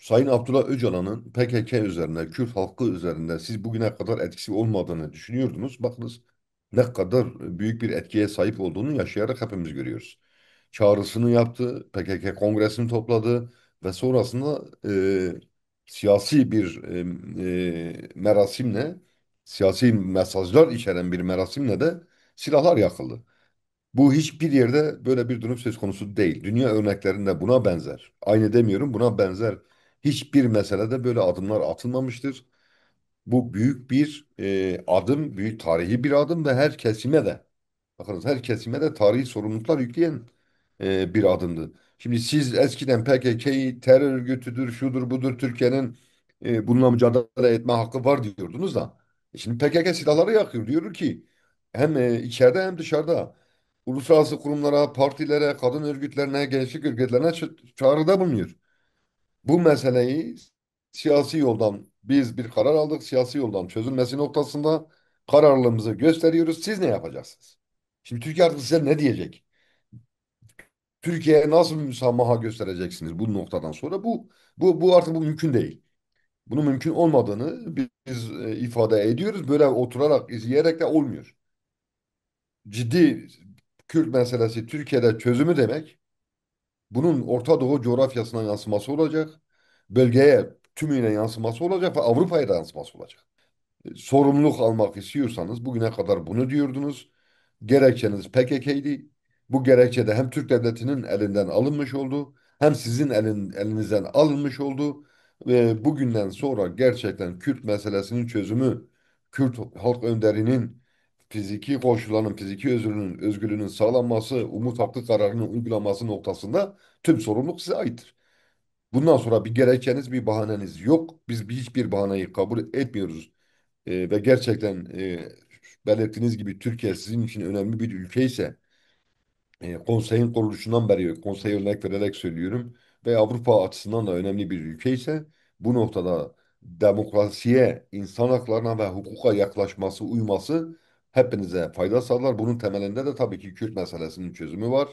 Sayın Abdullah Öcalan'ın PKK üzerinde, Kürt halkı üzerinde siz bugüne kadar etkisi olmadığını düşünüyordunuz. Bakınız ne kadar büyük bir etkiye sahip olduğunu yaşayarak hepimiz görüyoruz. Çağrısını yaptı, PKK kongresini topladı ve sonrasında siyasi bir merasimle, siyasi mesajlar içeren bir merasimle de silahlar yakıldı. Bu hiçbir yerde böyle bir durum söz konusu değil. Dünya örneklerinde buna benzer. Aynı demiyorum, buna benzer hiçbir meselede böyle adımlar atılmamıştır. Bu büyük bir adım, büyük tarihi bir adım ve her kesime de, bakınız her kesime de tarihi sorumluluklar yükleyen bir adımdı. Şimdi siz eskiden PKK'yı terör örgütüdür, şudur budur, Türkiye'nin bununla mücadele etme hakkı var diyordunuz da. Şimdi PKK silahları yakıyor. Diyor ki hem içeride hem dışarıda uluslararası kurumlara, partilere, kadın örgütlerine, gençlik örgütlerine çağrıda bulunuyor. Bu meseleyi siyasi yoldan biz bir karar aldık. Siyasi yoldan çözülmesi noktasında kararlılığımızı gösteriyoruz. Siz ne yapacaksınız? Şimdi Türkiye artık size ne diyecek? Türkiye'ye nasıl müsamaha göstereceksiniz bu noktadan sonra? Bu artık bu mümkün değil. Bunun mümkün olmadığını biz ifade ediyoruz. Böyle oturarak, izleyerek de olmuyor. Ciddi Kürt meselesi Türkiye'de çözümü demek, bunun Orta Doğu coğrafyasına yansıması olacak. Bölgeye tümüyle yansıması olacak ve Avrupa'ya da yansıması olacak. Sorumluluk almak istiyorsanız bugüne kadar bunu diyordunuz. Gerekçeniz PKK'ydi. Bu gerekçe de hem Türk devletinin elinden alınmış oldu, hem sizin elinizden alınmış oldu. Ve bugünden sonra gerçekten Kürt meselesinin çözümü, Kürt halk önderinin fiziki koşullarının, fiziki özgürlüğünün sağlanması, umut hakkı kararının uygulanması noktasında tüm sorumluluk size aittir. Bundan sonra bir gerekçeniz, bir bahaneniz yok. Biz hiçbir bahaneyi kabul etmiyoruz. Ve gerçekten belirttiğiniz gibi Türkiye sizin için önemli bir ülke ise konseyin kuruluşundan beri konsey örnek vererek söylüyorum ve Avrupa açısından da önemli bir ülke ise bu noktada demokrasiye, insan haklarına ve hukuka yaklaşması, uyması hepinize fayda sağlar. Bunun temelinde de tabii ki Kürt meselesinin çözümü var.